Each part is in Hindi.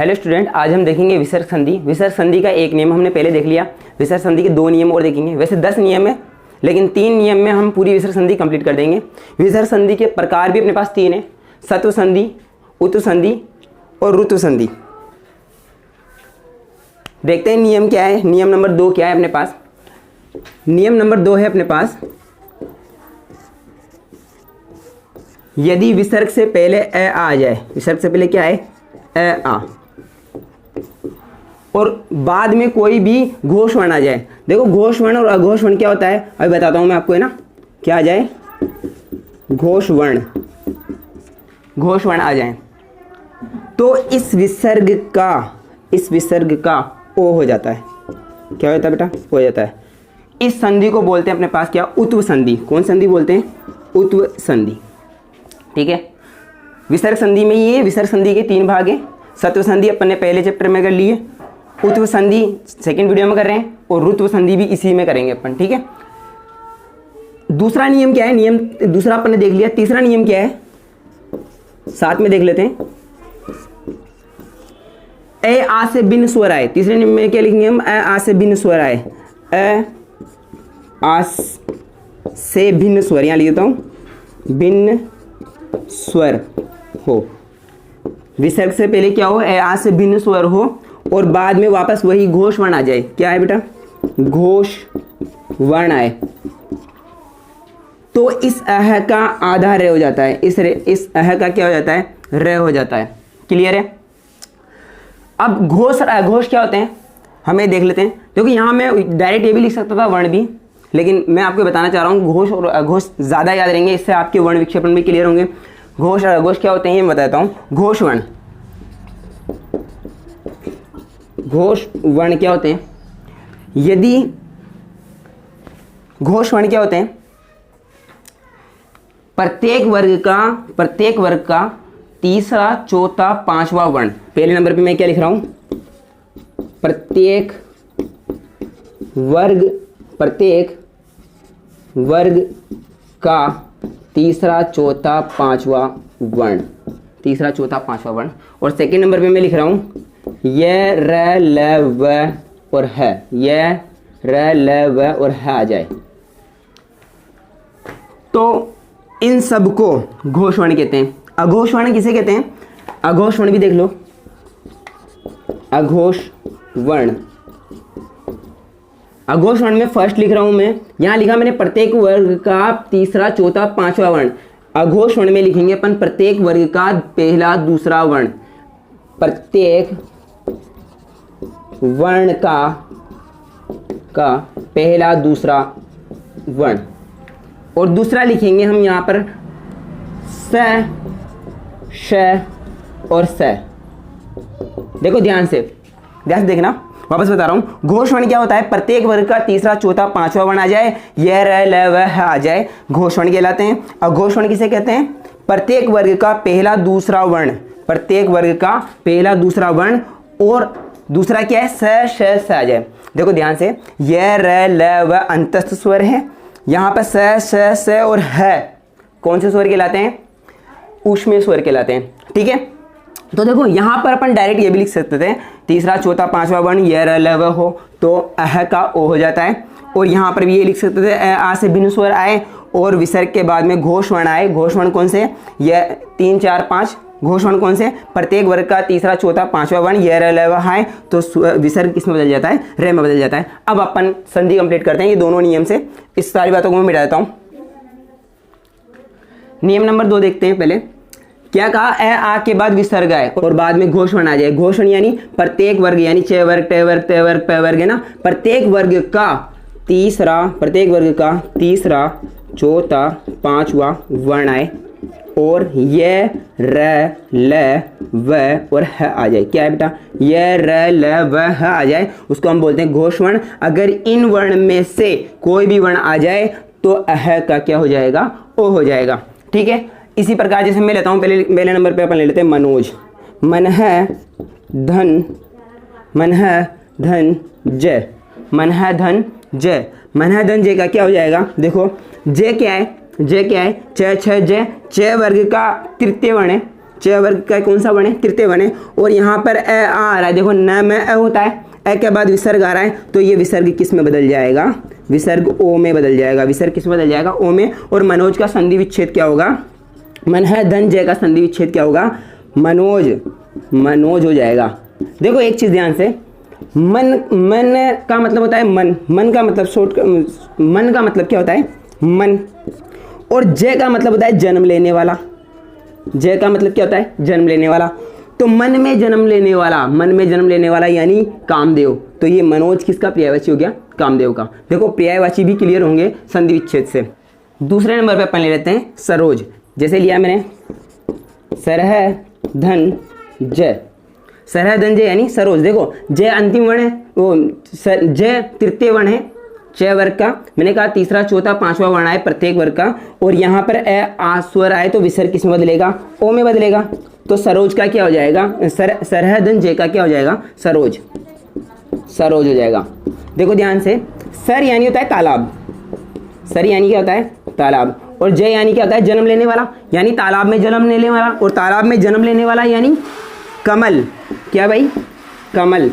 हेलो स्टूडेंट, आज हम देखेंगे विसर्ग संधि। विसर्ग संधि का एक नियम हमने पहले देख लिया। विसर्ग संधि के 2 नियम और देखेंगे। वैसे 10 नियम है, लेकिन 3 नियम में हम पूरी विसर्ग संधि कंप्लीट कर देंगे। विसर्ग संधि के प्रकार भी अपने पास 3 है: सत्व संधि, उत्व संधि और ऋतु संधि। देखते हैं नियम क्या है। नियम नंबर 2 क्या है अपने पास? नियम नंबर 2 है अपने पास, यदि विसर्ग से पहले ए आ जाए, विसर्ग से पहले क्या है? ए आ, और बाद में कोई भी घोष वर्ण आ जाए। देखो घोष वर्ण और अघोष वर्ण क्या होता है अभी बताता हूं मैं आपको, है ना। क्या आ जाए? घोष वर्ण, घोष वर्ण आ जाए तो इस विसर्ग का ओ हो जाता है। क्या होता है बेटा? हो जाता है। इस संधि को बोलते हैं अपने पास क्या? उत्व संधि। कौन संधि बोलते हैं? उत्व संधि। ठीक है। विसर्ग संधि में ये विसर्ग संधि के 3 भाग हैं। सत्व संधि अपन ने पहले चैप्टर में कर लिए, उत्व संधि सेकंड वीडियो में कर रहे हैं, और ऋतु संधि भी इसी में करेंगे अपन। ठीक है। दूसरा नियम क्या है? नियम दूसरा अपन ने देख लिया। तीसरा नियम क्या है? साथ में देख लेते हैं। ए आ से भिन्न स्वर आए। तीसरे नियम में क्या लिखेंगे हम? ए आ से भिन्न स्वर आए। ए आ से भिन्न स्वर, यहां लिख देता हूं, भिन्न स्वर हो। विसर्ग से पहले क्या हो? ए आ से भिन्न स्वर हो और बाद में वापस वही घोष वर्ण आ जाए। क्या है बेटा? घोष वर्ण आए तो इस अह का आधा रे हो जाता है। इस अह का क्या हो जाता है? रे हो जाता है। क्लियर है? अब घोष और अघोष क्या होते हैं हमें देख लेते हैं। क्योंकि यहां मैं डायरेक्ट ये भी लिख सकता था वर्ण भी, लेकिन मैं आपको बताना चाह रहा हूं घोष और अघोष ज्यादा याद रहेंगे, इससे आपके वर्ण विक्षेपण भी क्लियर होंगे। घोष और अघोष क्या होते हैं ये मैं बताता हूं। घोष वर्ण, घोष वर्ण क्या होते हैं? यदि घोष वर्ण क्या होते हैं? प्रत्येक वर्ग का तीसरा, चौथा, पांचवा वर्ण। पहले नंबर पे मैं क्या लिख रहा हूं? प्रत्येक वर्ग का तीसरा, चौथा, पांचवा वर्ण। तीसरा, चौथा, पांचवा वर्ण। और सेकंड नंबर पे मैं लिख रहा हूं ये र ल व और है। ये र ल व और है आ जाए तो इन सब को घोष वर्ण कहते हैं। अघोष वर्ण किसे कहते हैं? अघोष वर्ण भी देख लो। अघोष वर्ण, अघोष वर्ण में फर्स्ट लिख रहा हूं मैं, यहां लिखा मैंने प्रत्येक वर्ग का तीसरा, चौथा, पांचवा वर्ण। अघोष वर्ण में लिखेंगे अपन प्रत्येक वर्ग का पहला, दूसरा वर्ण। प्रत्येक वर्ण का पहला, दूसरा वर्ण। और दूसरा लिखेंगे हम यहां पर स, श और स। देखो ध्यान से देखना, वापस बता रहा हूं। घोष वर्ण क्या होता है? प्रत्येक वर्ग का तीसरा, चौथा, पांचवा वर्ण आ जाए, यह र ल व ह आ जाए, घोष वर्ण कहलाते हैं। अघोष वर्ण किसे कहते हैं? प्रत्येक वर्ग का पहला, दूसरा वर्ण। प्रत्येक वर्ग का पहला, दूसरा वर्ण और दूसरा क्या है? स, श, स आ जाए। देखो ध्यान से, यह र ल व अंतस्थ स्वर है, यहां पर स, श, स और ह कौन से स्वर कहलाते हैं? ऊष्मीय स्वर कहलाते हैं। ठीक है। तो देखो यहां पर अपन डायरेक्ट ये भी लिख सकते थे, तीसरा, चौथा, पांचवा वर्ण ये र ल व हो तो अह का ओ हो जाता है। और यहां पर भी ये लिख सकते थे आ से भिन्न स्वर आए और विसर्ग के बाद में घोष वर्ण आए। घोष वर्ण कौन से? ये 3, 4, 5 घोष वर्ण कौन से? प्रत्येक वर्ग का तीसरा, चौथा, पांचवा वर्ण ये र ल व आए तो विसर्ग किसमें बदल जाता है? रे में बदल जाता है। अब अपन संधि कंप्लीट करते हैं ये दोनों नियम से। इस सारी बातों को मैं मिटा देता हूं। नियम नंबर 2 देखते हैं। पहले क्या कहा? ए आ के बाद विसर्ग आए और बाद में घोष वर्ण आ जाए। घोष वर्ण यानी प्रत्येक वर्ग, यानी च वर्ग, ट वर्ग, त वर्ग, प वर्ग है ना। प्रत्येक वर्ग का तीसरा, चौथा, पांचवा वर्ण आए और ये र ल व और ह आ जाए। क्या है बेटा? ये र ल व ह आ जाए, उसको हम बोलते हैं घोष वर्ण। अगर इन वर्ण में से कोई भी वर्ण आ जाए तो अह का क्या हो जाएगा? ओ हो जाएगा। ठीक है। इसी प्रकार जैसे मैं लेता हूं, पहले नंबर पे अपन ले लेते हैं मनोज। मन है धन, मन है धन जय, मन है धन जय। मन है धन जय का क्या हो जाएगा? देखो जय क्या है? जय क्या है? च, छ, जय। च वर्ग का तृतीय वर्ण है। च वर्ग का कौन सा वर्ण है, तृतीय वर्ण है। और यहाँ पर ए आ रहा है, देखो न में ए होता है, ए के बाद विसर्ग आ रहा है, तो ये विसर्ग किस में बदल जाएगा, विसर्ग ओ में बदल जाएगा। विसर्ग किस में बदल जाएगा, ओ में। और मनोज का संधि विच्छेद क्या होगा, मन है धन जय का संधि विच्छेद क्या होगा, मनोज, मनोज हो जाएगा। देखो एक चीज ध्यान से, मन का मतलब होता है मन का मतलब मन का मतलब क्या होता है, मन। और जय का मतलब होता है जन्म लेने वाला, जय का मतलब क्या होता है, जन्म लेने वाला। तो मन में जन्म लेने वाला यानी कामदेव। तो ये मनोज किसका पर्यायवाची हो गया, कामदेव का। देखो पर्यायवाची भी क्लियर होंगे संधि विच्छेद से। दूसरे नंबर पे अपन ले लेते हैं सरोज। जैसे लिया मैंने सरह धन जय, सरह धन जय यानी सरोज। देखो जय अंतिम वर्ण है, वो जय तृतीय वर्ण है च वर्ग का। मैंने कहा तीसरा चौथा पांचवा वर्ण है प्रत्येक वर्ग का। और यहाँ पर ए आ स्वर आए तो विसर्ग किस में बदलेगा, ओ में बदलेगा। तो सरोज का क्या हो जाएगा, सरह धन जय का क्या हो जाएगा, सरोज, सरोज हो जाएगा। देखो ध्यान से, सर यानी होता है तालाब, सर यानी क्या होता है, तालाब। और जय यानी क्या होता है, जन्म लेने वाला, यानी तालाब में जन्म लेने वाला। और तालाब में जन्म लेने वाला यानी कमल, क्या भाई, कमल।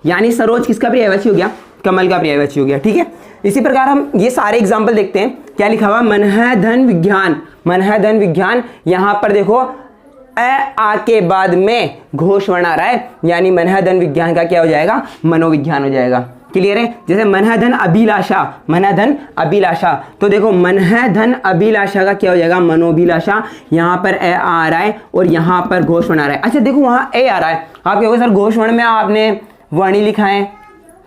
यानी सरोज किसका पर्यायवाची हो गया, कमल का पर्यायवाची हो गया। ठीक है, इसी प्रकार हम ये सारे एग्जाम्पल देखते हैं। क्या लिखा हुआ, मन है धन विज्ञान, मन है धन विज्ञान। यहां पर देखो आ के बाद में घोष वर्ण आ रहा है, यानी मन है धन विज्ञान का क्या हो जाएगा, मनोविज्ञान हो जाएगा। क्लियर है। जैसे मन है धन अभिलाषा, मन है धन अभिलाषा, तो देखो मन है धन अभिलाषा का क्या हो जाएगा, मनोभिलाषा। यहाँ पर ए आ रहा है और यहाँ पर घोष वर्ण आ रहा है। अच्छा देखो वहाँ ए आ रहा है, आप कहोगे सर घोष वर्ण में आपने वर्णी लिखा है,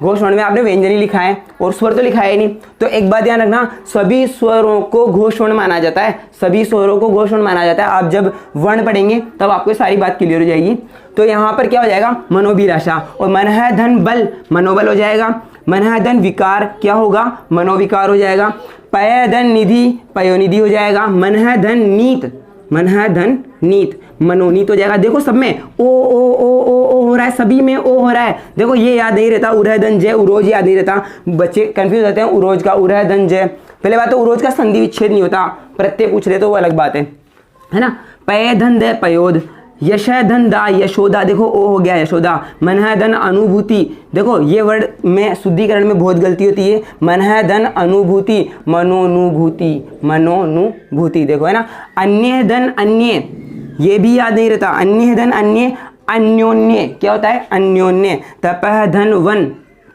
घोष वर्ण में आपने व्यंजनी लिखा है और स्वर तो लिखा है नहीं। तो एक बात ध्यान रखना, सभी स्वरों को घोष वर्ण माना जाता है, सभी स्वरों को घोष वर्ण माना जाता है। आप जब वर्ण पढ़ेंगे तब आपको सारी बात क्लियर हो जाएगी। तो यहाँ पर क्या हो जाएगा, मनोभिलाषा। और मन है धन बल, मनोबल हो जाएगा। मन है धन विकार, क्या होगा, मनोविकार हो जाएगा। पय धन निधि, पयोनिधि हो जाएगा। मन है धन नीत, मन है धन नीत, मनोनीत हो जाएगा। देखो सब में ओ ओ ओ ओ ओ हो रहा है, सभी में ओ हो रहा है। देखो ये याद नहीं रहता, उरह धन जय, उरोज याद नहीं रहता, बच्चे कंफ्यूज होते हैं उरोज का, उरह धन जय। पहले बात तो उरोज का संधि विच्छेद नहीं होता, प्रत्यय पूछ रहे तो वो अलग बात है ना। पय धन दय पयोद, यश धन दा यशोदा, देखो ओ हो गया यशोदा। मन है धन अनुभूति, देखो ये वर्ड में शुद्धिकरण में बहुत गलती होती है। मन है धन अनुभूति, मनोनुभूति, मनोनुभूति, देखो है ना। अन्य धन अन्य, ये भी याद नहीं रहता, अन्य धन अन्य, अन्योन्य, क्या होता है, अन्योन्य। तपह धन वन,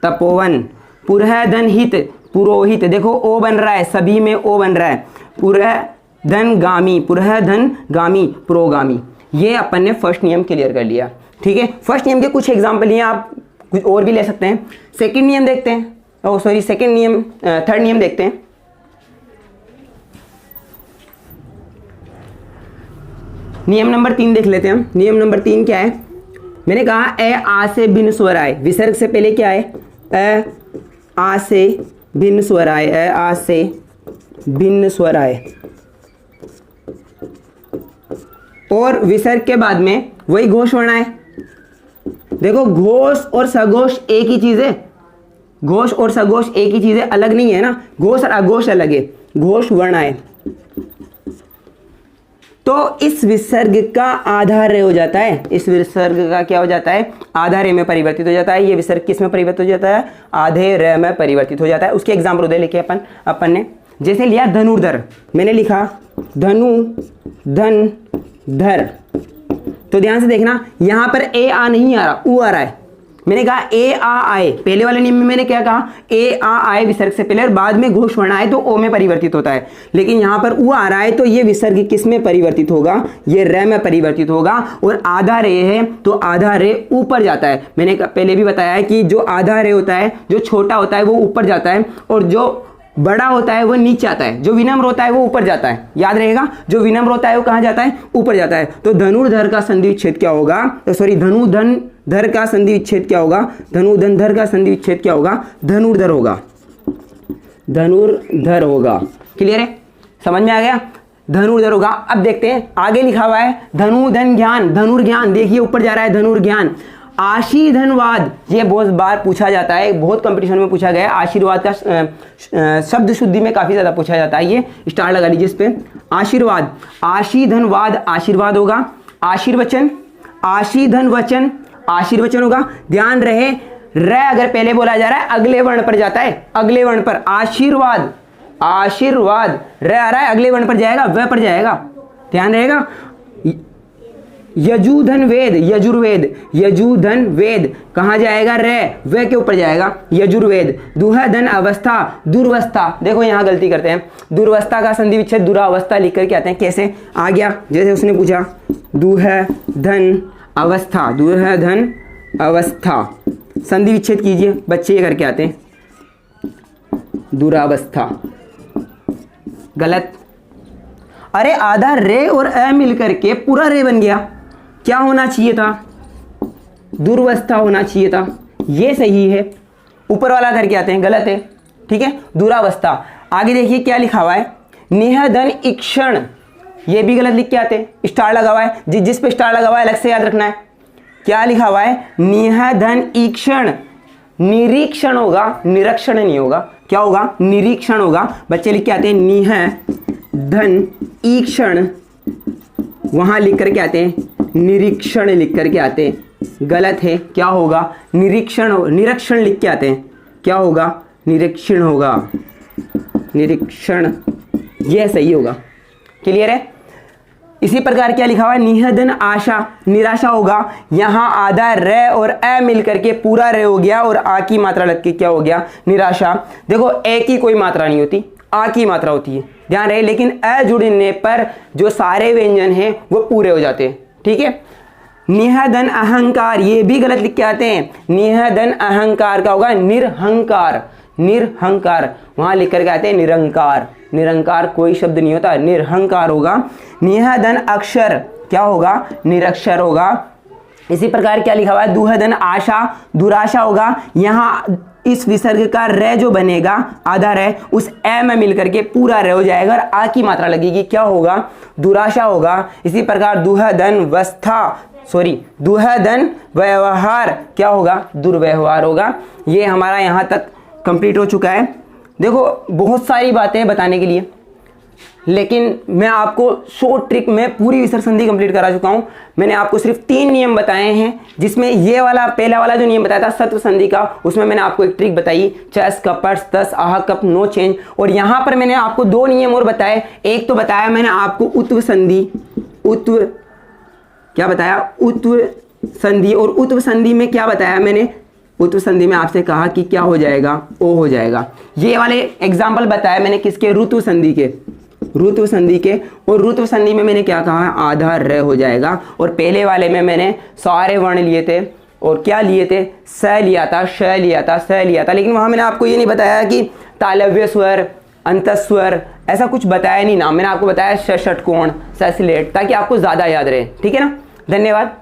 तपोवन। पुरह धन हित, पुरोहित, देखो ओ बन रहा है, सभी में ओ बन रहा है। पुरह धन गामी, पुरह धन गामी, प्रोगामी। ये अपन ने फर्स्ट नियम क्लियर कर लिया। ठीक है, फर्स्ट नियम के कुछ एग्जांपल हैं, आप कुछ और भी ले सकते हैं। सेकंड नियम देखते हैं, ओ सॉरी सेकंड नियम, थर्ड नियम देखते हैं। नियम नंबर 3 देख लेते हैं हम। नियम नंबर 3 क्या है, मैंने कहा ए आ से भिन्न स्वर आए, विसर्ग से पहले क्या है, ए आ से भिन्न स्वर आए, ए आ से भिन्न स्वर आए। और विसर्ग के बाद में वही घोष वर्ण है। देखो घोष और सघोष एक ही चीज है, घोष और सघोष एक ही चीज है, अलग नहीं है ना। घोष और अघोष अलग है, घोष वर्ण है। तो इस विसर्ग का आधा रे हो जाता है, इस विसर्ग का क्या हो जाता है, आधा रे में परिवर्तित हो जाता है। ये विसर्ग किस में परिवर्तित हो जाता है, आधे रे में परिवर्तित हो जाता है। उसके एग्जाम्पल उधर लिखे अपन ने। जैसे लिया धनुर्धर, मैंने लिखा धनु धन धर, तो ध्यान से देखना यहां पर ए आ नहीं आ रहा, ऊ आ रहा है। मैंने कहा ए आ आए, पहले वाले नियम में मैंने क्या कहा, ए आ आए विसर्ग से पहले और बाद में घोष वर्ण आए तो ओ में परिवर्तित होता है। लेकिन यहां पर ऊ आ रहा है तो ये विसर्ग किस में परिवर्तित होगा, ये रे में परिवर्तित होगा। और आधा रे है तो आधा रे ऊपर जाता है। मैंने पहले भी बताया है कि जो आधा रे होता है, जो छोटा होता है वो ऊपर जाता है और जो बड़ा होता है वो नीचे आता है, जो विनम्र होता है वो ऊपर जाता है। याद रहेगा, जो विनम्र होता है वो कहाँ जाता है, ऊपर जाता है। तो धनुर्धर का संधि विच्छेद क्या होगा, सॉरी धनुधन धर का संधि विच्छेद क्या होगा, धनुधन धर का संधि विच्छेद क्या होगा, धनुर्धर होगा, धनुर्धर होगा। क्लियर है, समझ में आ गया, धनुर्धर होगा। अब देखते हैं आगे लिखा हुआ है धनु धन ज्ञान, धनुर्ज्ञान, देखिए ऊपर जा रहा है धनुर्ज्ञान। आशीर्धनवाद, ये बहुत बार पूछा जाता है, बहुत कंपटीशन में पूछा गया है। आशीर्वाद का शब्द शुद्धि में काफ़ी ज़्यादा पूछा जाता है। ये स्टार लगा लीजिए इस पे, आशीर्वाद, आशीर्धनवाद आशीर्वाद होगा, आशीर्वचन, आशीर्धनवचन आशीर्वचन होगा। ध्यान रहे र अगर पहले बोला जा रहा है अगले वर्ण पर जाता है, अगले वर्ण पर। आशीर्वाद, आशीर्वाद, र आ रहा है अगले वर्ण पर जाएगा, व पर जाएगा, ध्यान रहेगा। यजुधन वेद, यजुर्वेद, यजुधन वेद कहाँ जाएगा, रे वे के ऊपर जाएगा, यजुर्वेद। दुहधन अवस्था, दुर्वस्था, देखो यहाँ गलती करते हैं, दुर्वस्था का संधि विच्छेद दुरावस्था लिख करके आते हैं। कैसे आ गया, जैसे उसने पूछा दुहधन अवस्था, दुहधन अवस्था, संधि विच्छेद कीजिए, बच्चे ये करके आते हैं, दुरावस्था, गलत। अरे आधा रे और अ मिलकर के पूरा रे बन गया, क्या होना चाहिए था, दुर्वस्था होना चाहिए था, ये सही है। ऊपर वाला करके आते हैं, गलत है, ठीक है, दुरावस्था। आगे देखिए क्या लिखा हुआ है, निहधन ईक्षण, ये भी गलत लिख के आते हैं, स्टार लगा हुआ है, जिस पे स्टार लगा हुआ है अलग से याद रखना है। क्या लिखा हुआ है, निहधन ईक्षण, निरीक्षण होगा, निरीक्षण नहीं होगा, क्या होगा, निरीक्षण होगा। बच्चे लिख के आते हैं निहधन ईक्षण, वहां लिख करके आते हैं निरीक्षण लिख करके आते हैं, गलत है। क्या होगा, निरीक्षण, निरीक्षण लिख के आते हैं, क्या होगा, निरीक्षण होगा, निरीक्षण, यह सही होगा। क्लियर है। इसी प्रकार क्या लिखा हुआ है, निहधन आशा, निराशा होगा। यहां आधा र और अ मिलकर के पूरा र हो गया और आ की मात्रा लग के क्या हो गया, निराशा। देखो ए की कोई मात्रा नहीं होती, आ की मात्रा होती है, ध्यान रहे। लेकिन अ जुड़ने पर जो सारे व्यंजन हैं वो पूरे हो जाते हैं, ठीक है। निहधन अहंकार, ये भी गलत लिख के आते हैं, निहधन अहंकार का होगा निरहंकार, निरहंकार, वहां लिख करके आते हैं निरंकार, निरंकार कोई शब्द नहीं होता, निरहंकार होगा। निहधन अक्षर क्या होगा, निरक्षर होगा। इसी प्रकार क्या लिखा हुआ है, दुहधन आशा, दुराशा होगा। यहां इस विसर्ग का र जो बनेगा आधा र उस ए में मिलकर के पूरा र हो जाएगा और आ की मात्रा लगेगी, क्या होगा, दुराशा होगा। इसी प्रकार दुहधन वस्था, सॉरी दुहधन व्यवहार क्या होगा, दुर्व्यवहार होगा। ये हमारा यहाँ तक कंप्लीट हो चुका है। देखो बहुत सारी बातें बताने के लिए, लेकिन मैं आपको शॉर्ट ट्रिक में पूरी विसर्ग संधि कंप्लीट करा चुका हूं। मैंने आपको सिर्फ 3 नियम बताए हैं, जिसमें ये वाला पहला वाला जो नियम बताया था सत्व संधि का, उसमें मैंने आपको एक ट्रिक बताई, चस कपट्स तस आह कप नो चेंज। और यहां पर मैंने आपको 2 नियम और बताए। एक तो बताया मैंने आपको उत्व संधि, उत्व क्या बताया, उत्व संधि। और उत्व संधि में क्या बताया मैंने, उत्व संधि में आपसे कहा कि क्या हो जाएगा, ओ हो जाएगा। ये वाले एग्जाम्पल बताया मैंने किसके, ऋतु संधि के, ऋतु संधि के। और ऋतु संधि में मैंने क्या कहा, आधा र हो जाएगा। और पहले वाले में मैंने सारे वर्ण लिए थे और क्या लिए थे, स लिया था, श लिया था, स लिया था। लेकिन वहां मैंने आपको ये नहीं बताया कि तालव्य स्वर, अंतस्वर, ऐसा कुछ बताया नहीं ना। मैंने आपको बताया ष षटकोण, स स्लेट, ताकि आपको ज्यादा याद रहे, ठीक है ना। धन्यवाद।